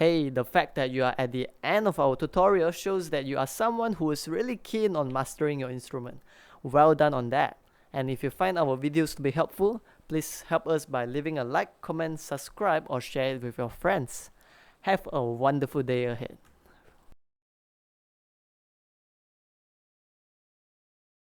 Hey, the fact that you are at the end of our tutorial shows that you are someone who is really keen on mastering your instrument. Well done on that. And if you find our videos to be helpful, please help us by leaving a like, comment, subscribe, or share it with your friends. Have a wonderful day ahead.